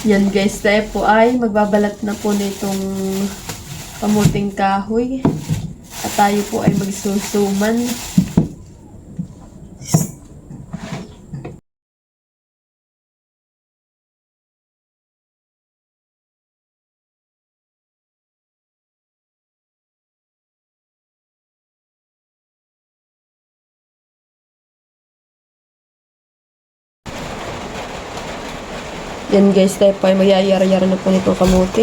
Yan guys, tayo po ay magbabalat na po nitong kamuting kahoy. At tayo po ay magsusuman. Yan guys, tayo po ay magyayara-yara na po nitong kamuti.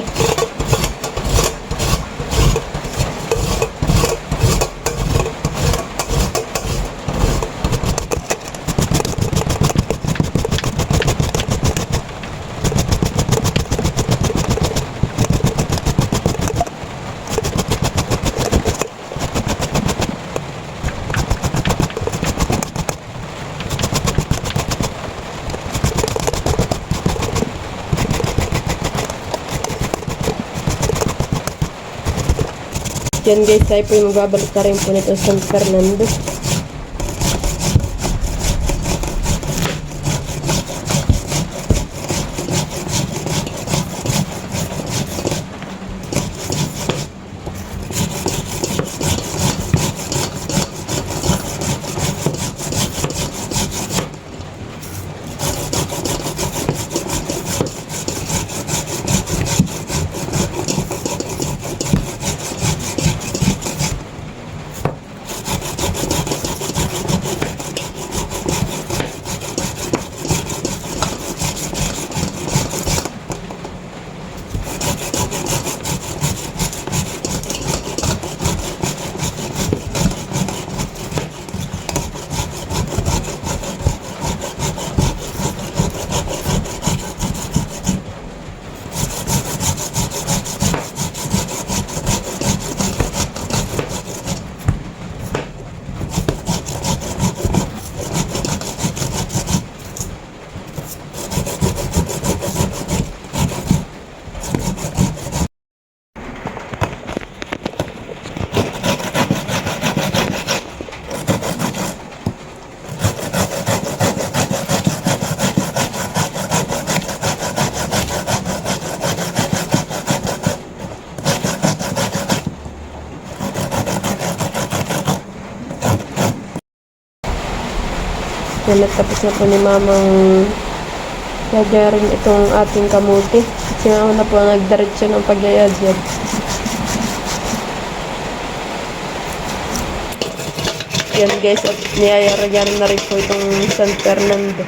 Yan guys, tayo po yung magbabalik na rin po nito sa San Fernando. Yan, natapos na po ni mamang yadyarin itong ating kamuti. Kasi nga na po nagdiretso ng pagyayadyad. Yan guys, at niyayara-yara na rin po itong San Fernando.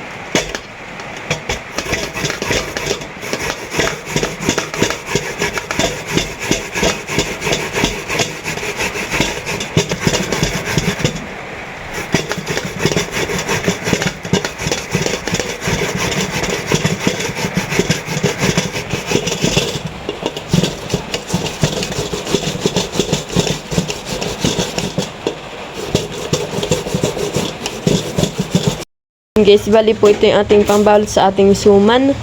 Guys, bali po ito yung ating pambalot sa ating suman.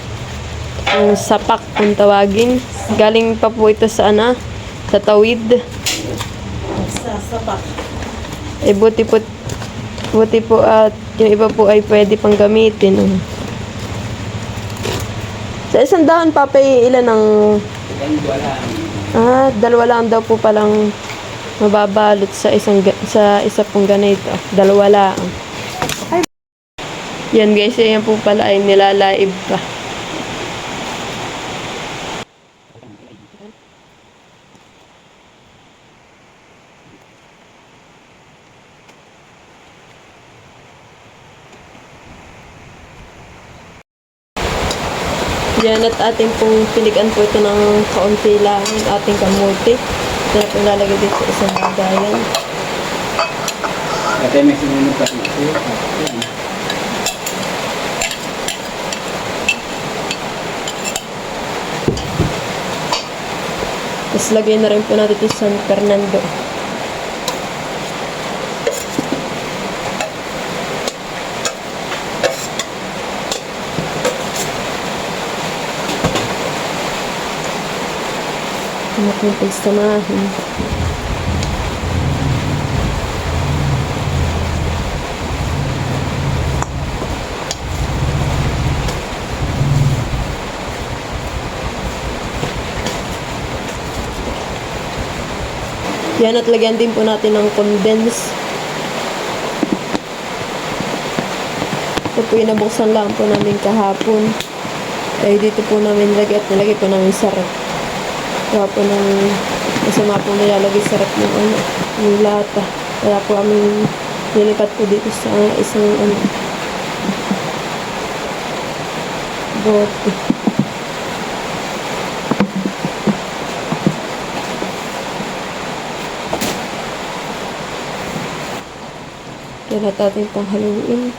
Ang sapak kung tawagin. Galing pa po ito sa sa tawid. Sa sapak. Eh buti po at yung iba po ay pwede pang gamitin. Sa isang dahon papay ilan ang dalawa lang daw po palang mababalot sa isa pong ganito. Dalawa lang. Yan guys, yan po pala ay nilalaib pa. Yan, at ating pong piligan po ito ng kaunti lang ang ating kamuti. Ito na po lalagay dito sa isang bagayan. Ate, may sinunod pa dito. Tapos lagay na rin po natin ito sa San Fernando. Ito na po yung pagsamahin. Yan, at lagyan din po natin ng condense. Ito po yung nabuksan lang po namin kahapon. Ay dito po namin lagay at nilagay po namin sa rep. Kaya po nang masama po nilalagay sa rep yung lata. Kaya po kami nilipat po dito sa isang bote. Kaya natin pang haluin.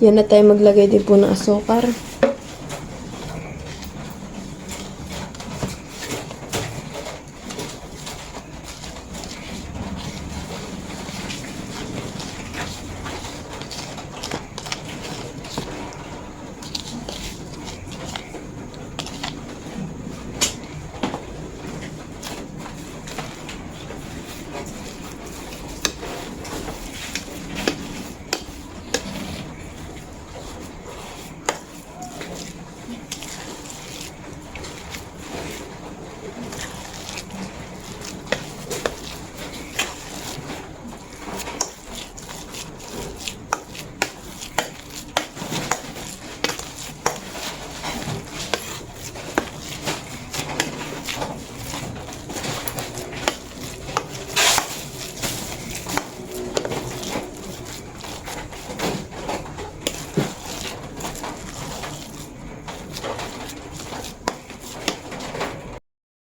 Yan na tayo maglagay din po ng asukar.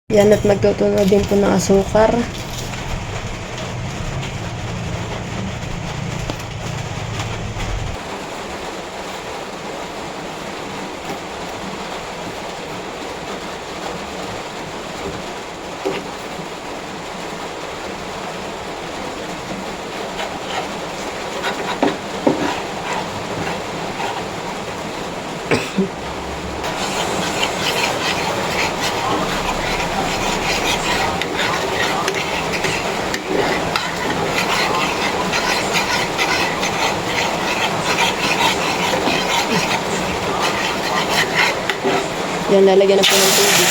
Yan, at magtutunaw din po ng asukar. Yan, lalagyan na po ng tubig.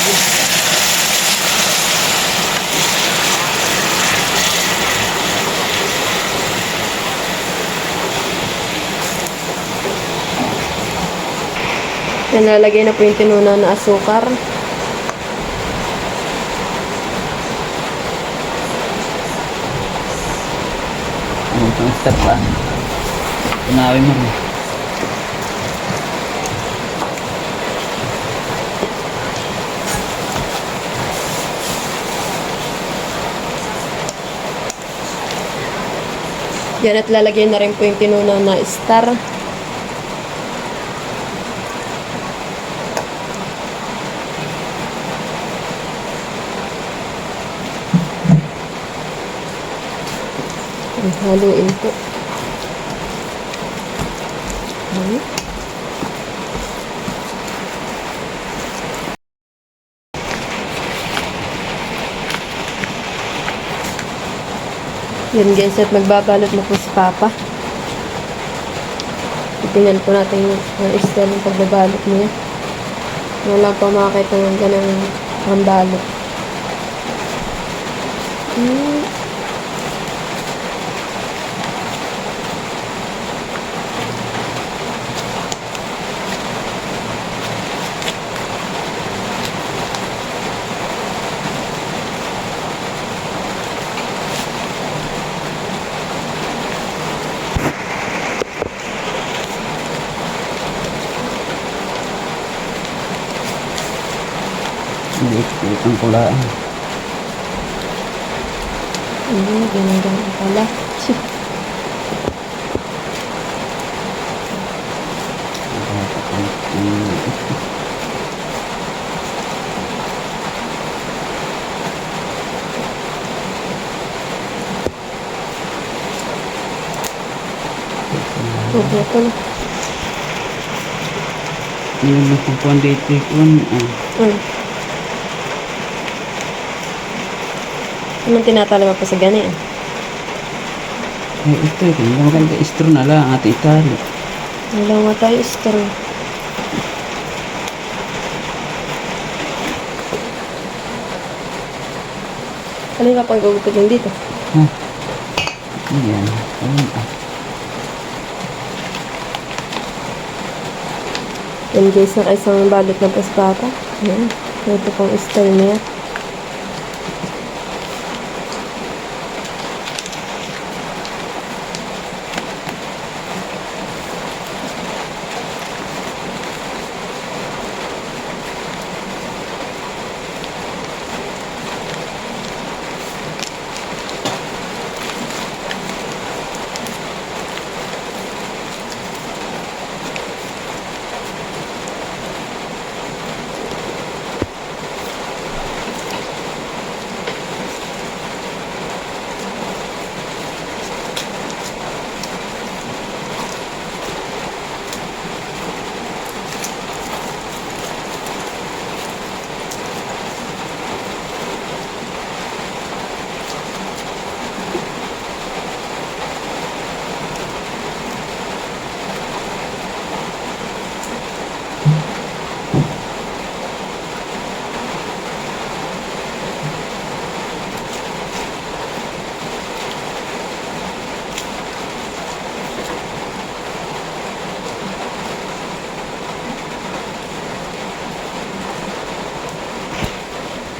Yan, lalagay na po yung tinuna na asukar. Ano itong step pa? Tunawin mo. Yan, at lalagyan na rin po yung tinuna na star. Haluin po. Yan guys, at magbabalot na po si Papa. Tingnan po natin yung style ng pagbabalot niya. Wala pa makakita ng ganang pambalot. Liit ang kulaan. Ganun pala. Huwag na pala. Yun na kung kuhan dito kuhan. Hmm. Anong tinatali mo pa sa gani? Ito eh. Kung maganda istro na lang ati itali. Wala nga tayo straw. Ano yung pang gugupit lang dito? Ha? Ayan. Ayun Yan guys, nakaisang balot ng paspata. Ayan. Ito pang style niya.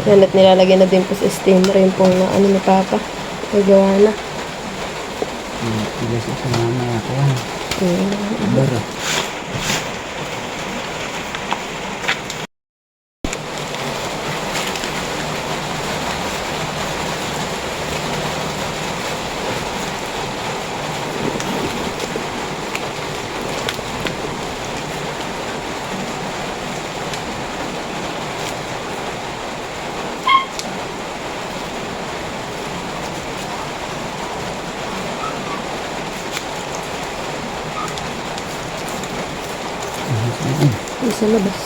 Yan at nilalagyan na din po sa steamer yung pong ano ni Papa. Nagawa na. Tigas sa mamaya kuhan. Baro. Yung sa labas.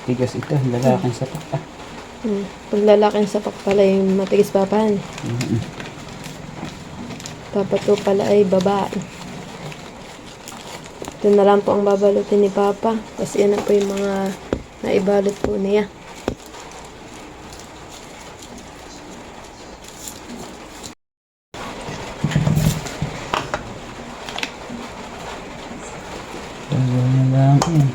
Tigas ito. Lalaking sapak pa. Pag lalaking sapak pala yung matigas papahan. Dapat po pala ay babae. Ito na lang po ang babalutin ni Papa. Kasi yan na po yung mga naibalot po niya. Ganyan lang eh.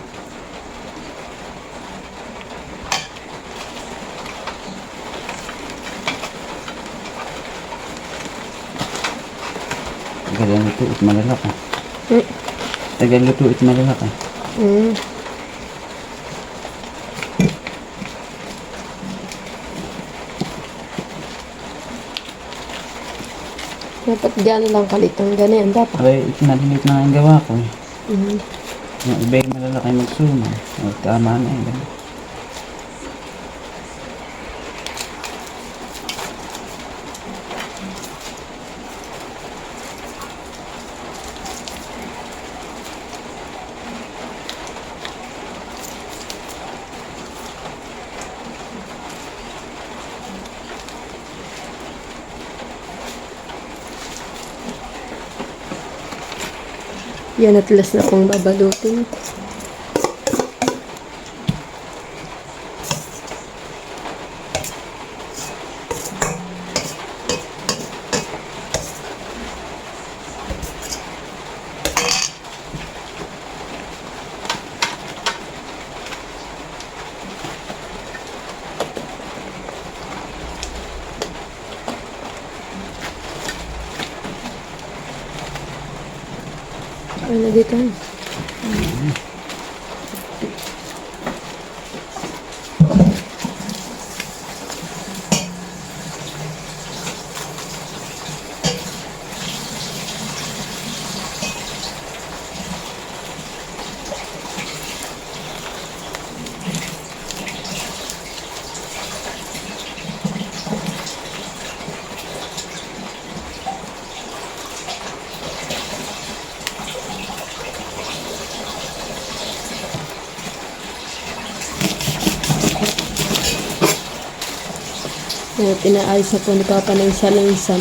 Tagal luto at malalaki. Tagal luto at malalaki. Dapat gano'n lang kalitong ganyan. Dapat. Abay, malilit na ang gawa ko eh. Mm. Yung iba yung malalaki magsuma. O, tama na eh. Yan at last na pong babalutin. Ano dito? Pinaayos na po ni Papa ng isa-isam.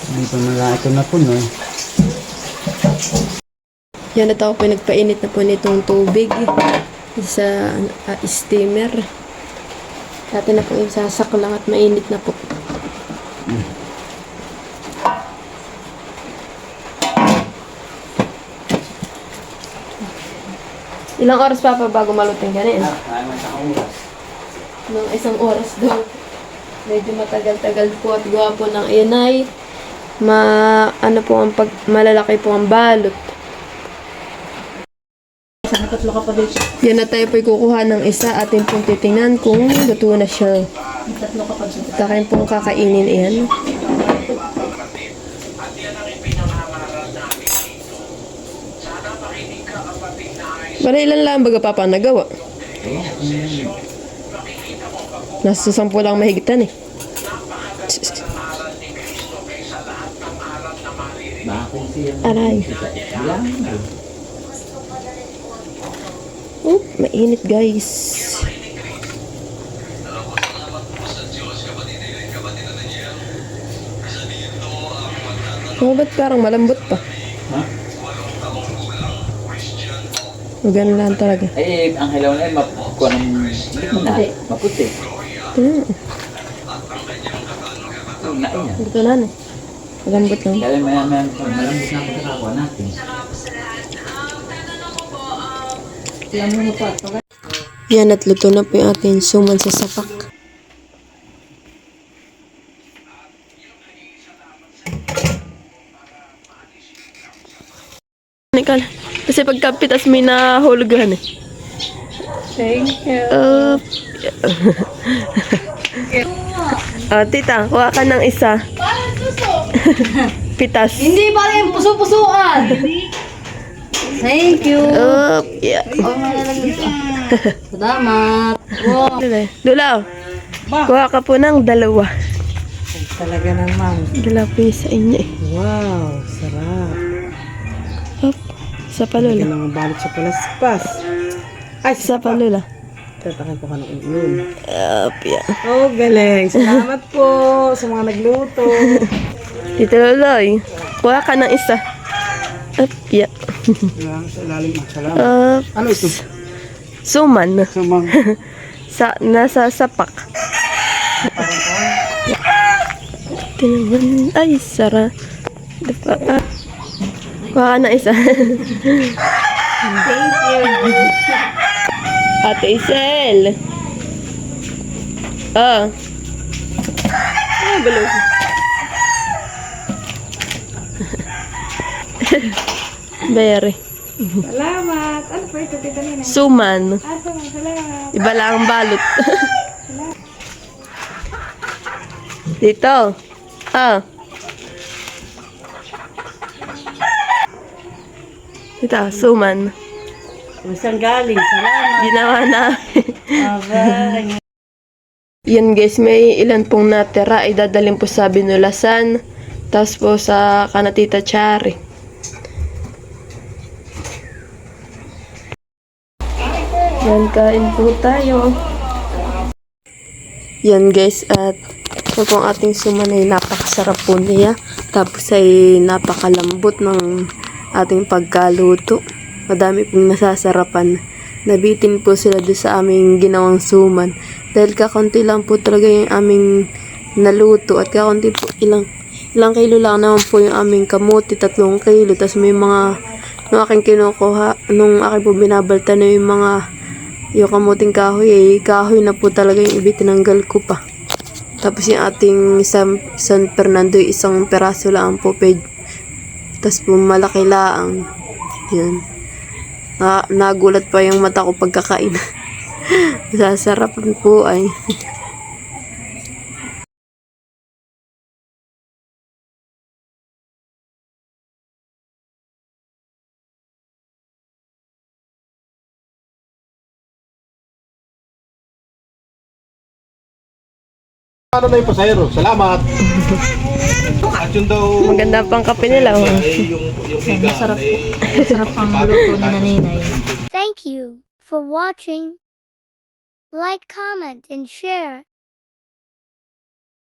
Hindi pa malaki na po, no? Yan at ako po nagpainit na po nitong tubig sa steamer. Dati na po yung sasaklang at mainit na po. Ilang oras pa bago malutin ganyan? Nung 1 oras daw. Medyo matagal-tagal po at gawa po ng inay. Malalaki po ang balot. Sana tatlo ka pa dito. Yan na tayo po'y kukuha ng isa. Atin pong titingnan kung luto na siya. Tatlo ka pa dito. At akin pong kakainin iyan. Para ilan lang baga Papa nagawa? Nasa 10 lang mahigitan eh. Bakit siya? Aray. Yan. Oh, mainit guys. Oh, ba't parang malambot pa? Ha? Maganda lang talaga. Eh, ang hilaw na yun, mapukuha ng... Hindi mo na. Maputi. Ito na yan. Dito na na. Malambot lang. Kaya malambot na ang pagkakakuha natin. Alam mo pa. Yan at luto na po yung ating suman sa sapak. Nikal, kasi pagkapitas may nahulugan eh. Thank you. Tita, kuha ka ng isa. Pitas. Hindi pa rin puso-pusuan. Thank you. Yeah. Salamat. Wow. Dulaw, kuha ka po ng 2. Talaga naman. Dala po yung sa inyo eh. Wow, sarap. Hop, sa palula. Ang balik sa palaspas. Ay, Sa palula. tatakin po ka ng ulo. Yeah. Oh, galing. Salamat po sa mga nagluto. Tito Loloy, kuha ka ng isa. Yeah. Sa ilalim. Salamat. Ano ito? Suman. Sumang. Nasa sapak. Ito naman. Ay, sara. Kuha ka ng isa. Thank you. Ate Isel. Ah, balog. Berry. Salamat. Ano pa ito, tita Nina? Suman. Salamat. Iba lang ang balot. Dito. Ah. Dito, suman. Saan galing? Salamat. Ginawa namin. Abay. Yan guys, may ilan pong natira. Idadalhin po sa binulasan. Tapos po sa kanatita Chari. Yan, kain po tayo. Yan guys, at ito pong ating suman ay napakasarap po niya. Tapos ay napakalambot ng ating pagkaluto. Madami pong nasasarapan. Nabitin po sila doon sa aming ginawang suman. Dahil kakunti lang po talaga yung aming naluto. At kakunti po, ilang kilo lang naman po yung aming kamote, 3 kilo. Tapos may mga nung aking kinukuha, nung aking po binabalta na yung kamuting kahoy, kahoy na po talaga yung ibitinanggal ko pa. Tapos yung ating San Fernando, isang peraso lang po, tapos po malaki laang. Yun. Nagulat pa yung mata ko pagkakain. Masasarapan po ay. Ano na yung pasahero? Salamat! At yun daw... Maganda pang kape nila. Oh. yung higa. Masarap po. Masarap ang luto ni Naninay. Thank you for watching. Like, comment, and share.